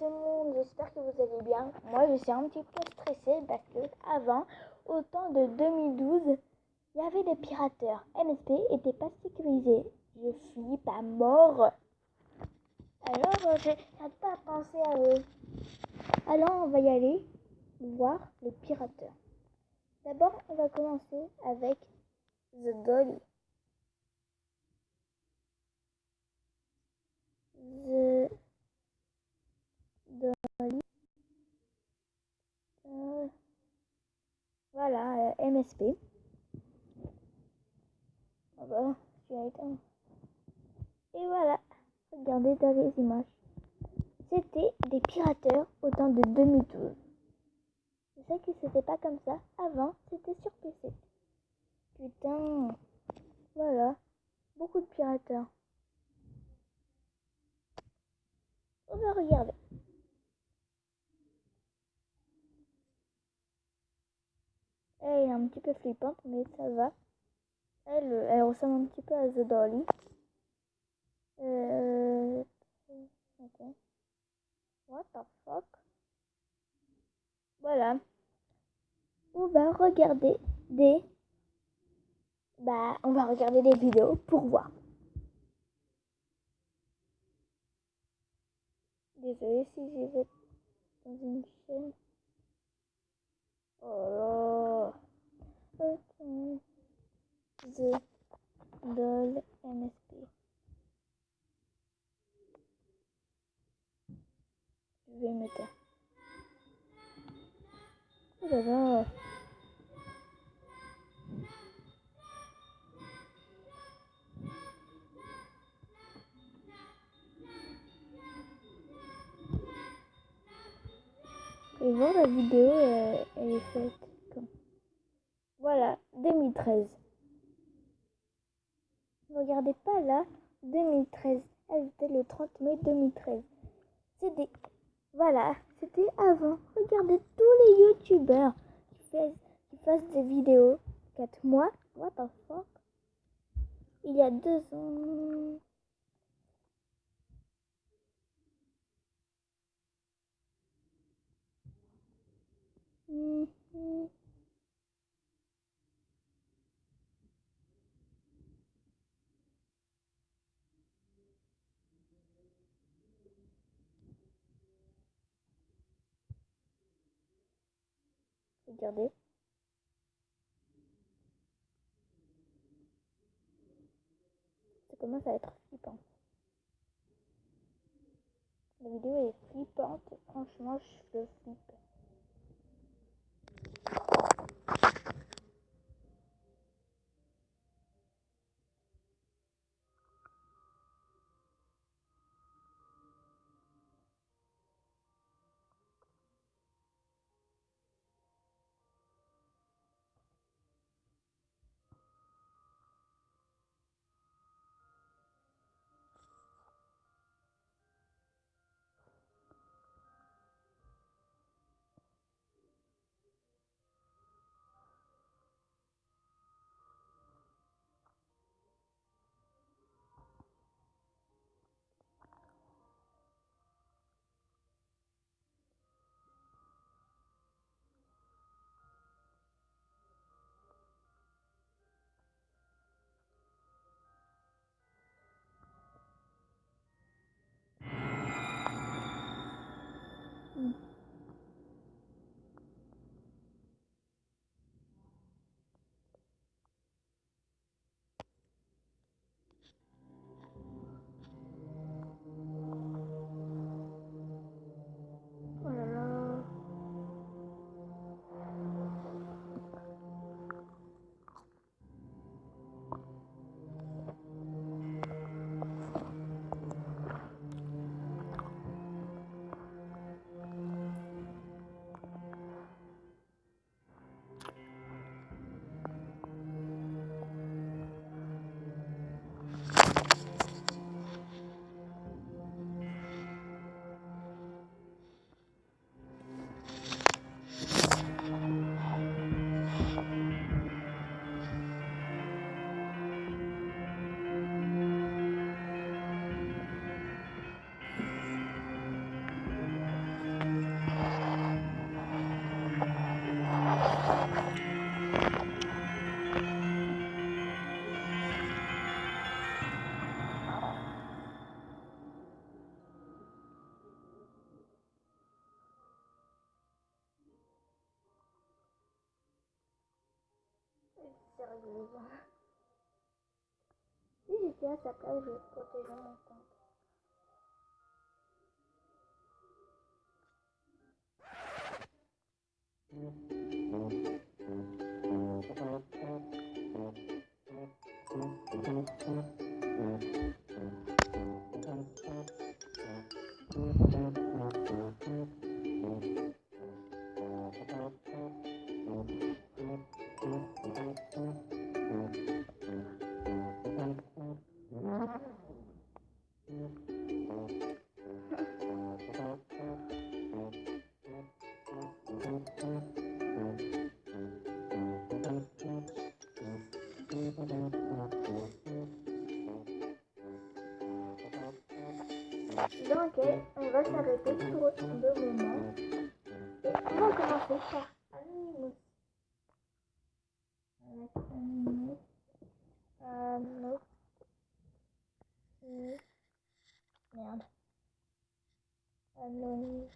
tout le monde, j'espère que vous allez bien. Moi je suis un petit peu stressée parce que avant, au temps de 2012, il y avait des pirateurs. MSP n'était pas sécurisé. Je flippe à mort. Alors je n'arrête pas à penser à eux. Alors on va y aller voir les pirateurs. D'abord on va commencer avec The Dolly. The Dolly. Voilà, MSP. Ah bah, je vais éteindre. Et voilà, regardez dans les images. C'était des pirateurs au temps de 2012. C'est ça que c'était pas comme ça. Avant, c'était sur PC. Putain, voilà, beaucoup de pirateurs. On va regarder. Elle est un petit peu flippante, mais ça va. Elle ressemble un petit peu à The Dolly. Ok. What the fuck? Voilà. On va regarder on va regarder des vidéos pour voir. Désolée si j'y vais dans une chaîne. Oh là. Ok. The Doll MSP. Je vais me taire. Oh là là. Et voir la vidéo, elle est faite comme... Voilà, 2013. Ne regardez pas là, 2013. Elle était le 30 mai 2013. C'était... Voilà, c'était avant. Regardez tous les youtubeurs qui fassent des vidéos. 4 mois. What the fuck? Il y a 2 ans. Regardez. Ça commence à être flippant. La vidéo est flippante. Franchement, je le flippe. sérieuse. Si j'étais à sa place, je protégeais mon compte. Donc, on va s'arrêter pour le moment et on va commencer par Anonymous. Merde. Anonymous.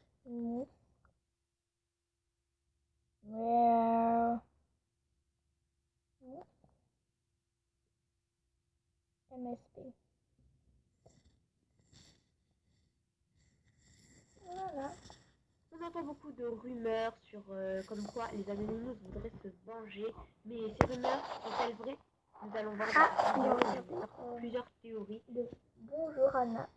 MSP. Voilà. On entend beaucoup de rumeurs sur comme quoi les Anonymous voudraient se venger, mais ces rumeurs sont-elles vraies? Nous allons voir plusieurs théories. Bonjour Anna.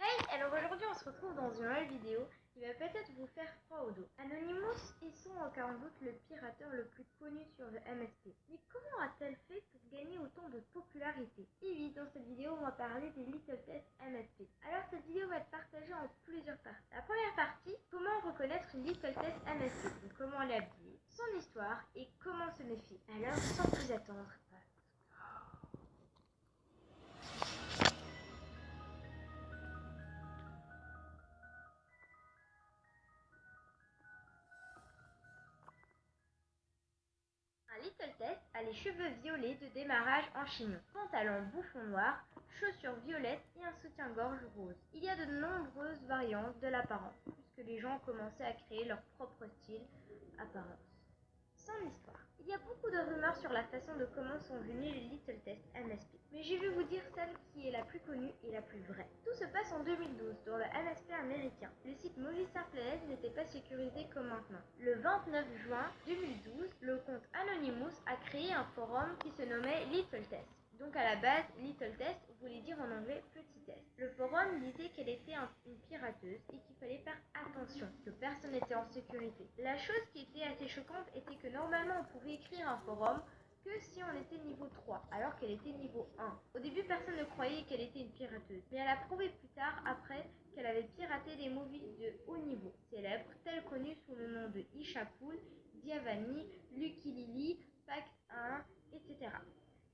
Hey, alors aujourd'hui on se retrouve dans une nouvelle vidéo qui va peut-être vous faire froid au dos. Anonymous, ils sont aucun doute le pirateur le plus connu sur le MSP. Mais comment a-t-elle fait pour gagner autant de popularité? Et oui, dans cette vidéo on va parler des Little Test MSP. Alors cette vidéo va être partagée en plusieurs parties. La première partie, comment reconnaître une Little Test MSP, donc comment l'habiller, son histoire et comment se méfier. Alors sans plus attendre, un Little Test a les cheveux violets de démarrage en chignon, pantalon bouffon noir, chaussures violettes et un soutien-gorge rose. Il y a de nombreuses variantes de l'apparence, puisque les gens commençaient à créer leur propre style apparence. Son histoire. Il y a beaucoup de rumeurs sur la façon de comment sont venus les Little Test MSP, mais j'ai vu vous dire celle qui est la plus connue et la plus vraie. Tout se passe en 2012 dans le MSP américain. Le site Movie Star Planet n'était pas sécurisé comme maintenant. Le 29 juin 2012, le compte Anonymous a créé un forum qui se nommait Little Test. Donc à la base, Little Test voulait dire en anglais petit test. Le forum disait qu'elle était une pirateuse et qu'il fallait faire attention, que personne n'était en sécurité. La chose qui était assez choquante était que normalement on pouvait écrire un forum que si on était niveau 3, alors qu'elle était niveau 1. Au début, personne ne croyait qu'elle était une pirateuse, mais elle a prouvé plus tard, après, qu'elle avait piraté des movies de haut niveau, célèbres, tels connus sous le nom de Isha Pool, Diavani, Lucky Lily, Pac 1, etc.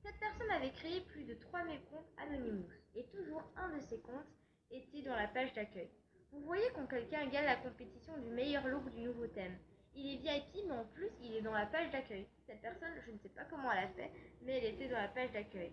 Cette personne avait créé plus de 3000 comptes Anonymous, et toujours un de ces comptes était dans la page d'accueil. Vous voyez quand quelqu'un gagne la compétition du meilleur look du nouveau thème. Il est VIP, mais en plus, il est dans la page d'accueil. Cette personne, je ne sais pas comment elle a fait, mais elle était dans la page d'accueil.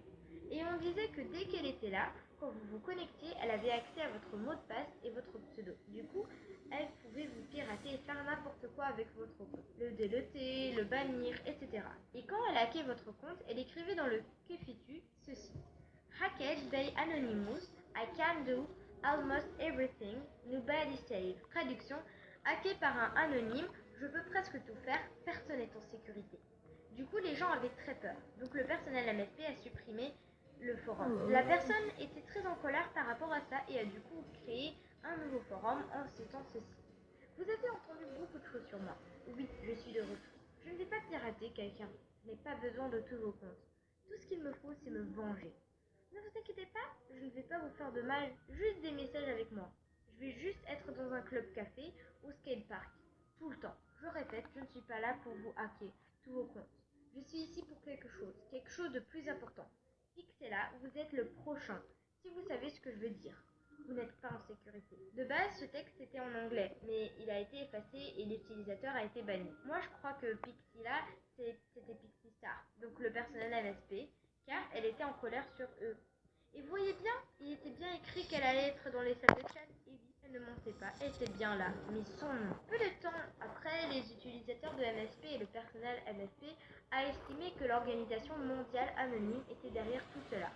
Et on disait que dès qu'elle était là, quand vous vous connectiez, elle avait accès à votre mot de passe et votre pseudo. Du coup, elle pouvait vous pirater et faire n'importe quoi avec votre compte. Le déleter, le bannir, etc. Et quand elle hackait votre compte, elle écrivait dans le Kefitu ceci. Hacked by Anonymous, I can do almost everything, nobody safe. Traduction, hacké par un anonyme, je peux presque tout faire, personne n'est en sécurité. Du coup, les gens avaient très peur. Donc le personnel MSP a supprimé le forum. La personne était très en colère par rapport à ça et a du coup créé un nouveau forum en citant ceci. Vous avez entendu beaucoup de choses sur moi. Oui, je suis de retour. Je ne vais pas pirater quelqu'un. Je n'ai pas besoin de tous vos comptes. Tout ce qu'il me faut, c'est me venger. Ne vous inquiétez pas, je ne vais pas vous faire de mal, juste des messages avec moi. Je vais juste être dans un club café ou skatepark. Tout le temps. Je répète, je ne suis pas là pour vous hacker tous vos comptes. Je suis ici pour quelque chose de plus important. Pixela, vous êtes le prochain, si vous savez ce que je veux dire. Vous n'êtes pas en sécurité. De base, ce texte était en anglais, mais il a été effacé et l'utilisateur a été banni. Moi, je crois que Pixela, c'était Pixie Star, donc le personnel MSP, car elle était en colère sur eux. Et vous voyez bien, il était bien écrit qu'elle allait être dans les salles de chat. Et oui, elle ne mentait pas, elle était bien là, mais son nom. Peu de temps après, les utilisateurs de MSP et le personnel MSP a estimé que l'organisation mondiale anonyme était derrière tout cela.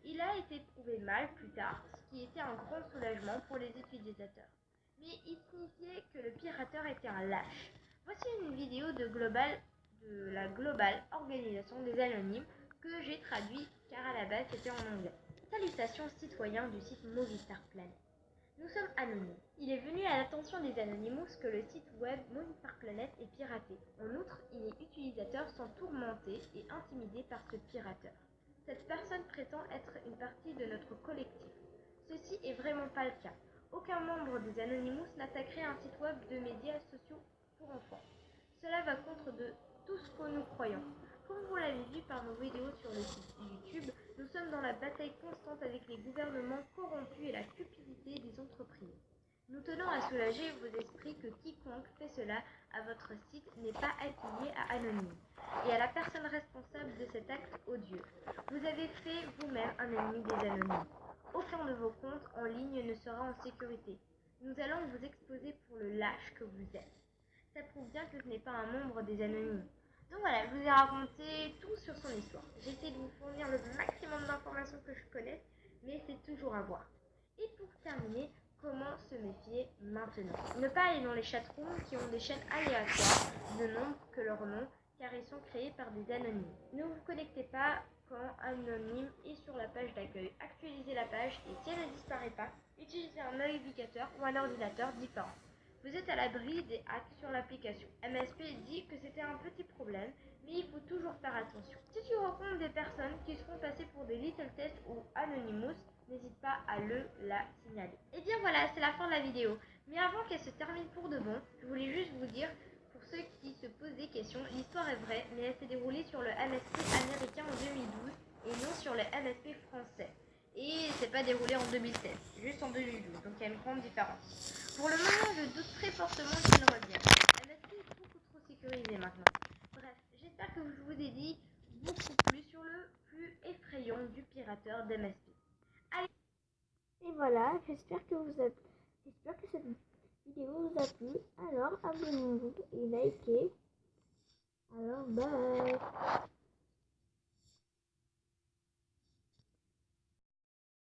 Il a été prouvé mal plus tard, ce qui était un grand soulagement pour les utilisateurs. Mais il signifiait que le pirateur était un lâche. Voici une vidéo de la Global Organisation des Anonymes que j'ai traduit car à la base c'était en anglais. Salutations citoyens du site Movistar Planet. Nous sommes anonymes. Il est venu à l'attention des Anonymous que le site web Movistar Planet est piraté. En outre, les utilisateurs sont tourmentés et intimidés par ce pirateur. Cette personne prétend être une partie de notre collectif. Ceci est vraiment pas le cas. Aucun membre des Anonymous n'a créé un site web de médias sociaux pour enfants. Cela va contre de tout ce que nous croyons. Comme vous l'avez vu par nos vidéos sur le site YouTube, nous sommes dans la bataille constante avec les gouvernements corrompus et la cupidité des entreprises. Nous tenons à soulager vos esprits que quiconque fait cela à votre site n'est pas affilié à Anonyme et à la personne responsable de cet acte odieux. Vous avez fait vous-même un ennemi des Anonymes. Aucun de vos comptes en ligne ne sera en sécurité. Nous allons vous exposer pour le lâche que vous êtes. Ça prouve bien que ce n'est pas un membre des Anonymes. Donc voilà, je vous ai raconté tout sur son histoire. J'essaie de vous fournir le maximum d'informations que je connaisse, mais c'est toujours à voir. Et pour terminer, comment se méfier maintenant? Ne pas aller dans les chatrooms qui ont des chaînes aléatoires de nombre que leur nom, car ils sont créés par des anonymes. Ne vous connectez pas quand Anonyme est sur la page d'accueil. Actualisez la page et si elle ne disparaît pas, utilisez un navigateur ou un ordinateur différent. Vous êtes à l'abri des hacks sur l'application. MSP dit que c'était un petit problème, mais il faut toujours faire attention. Si tu rencontres des personnes qui se font passer pour des Little Test ou Anonymous, n'hésite pas à la signaler. Et bien voilà, c'est la fin de la vidéo. Mais avant qu'elle se termine pour de bon, je voulais juste vous dire, pour ceux qui se posent des questions, l'histoire est vraie, mais elle s'est déroulée sur le MSP américain en 2012 et non sur le MSP français. Et c'est pas déroulé en 2016, juste en 2012, donc il y a une grande différence. Pour le moment, je doute très fortement qu'il revienne. MSP est beaucoup trop sécurisé maintenant. Bref, j'espère que je vous ai dit beaucoup plus sur le plus effrayant du pirateur d'MSP. Allez. Et voilà, j'espère que cette vidéo vous a plu. Alors abonnez-vous et likez.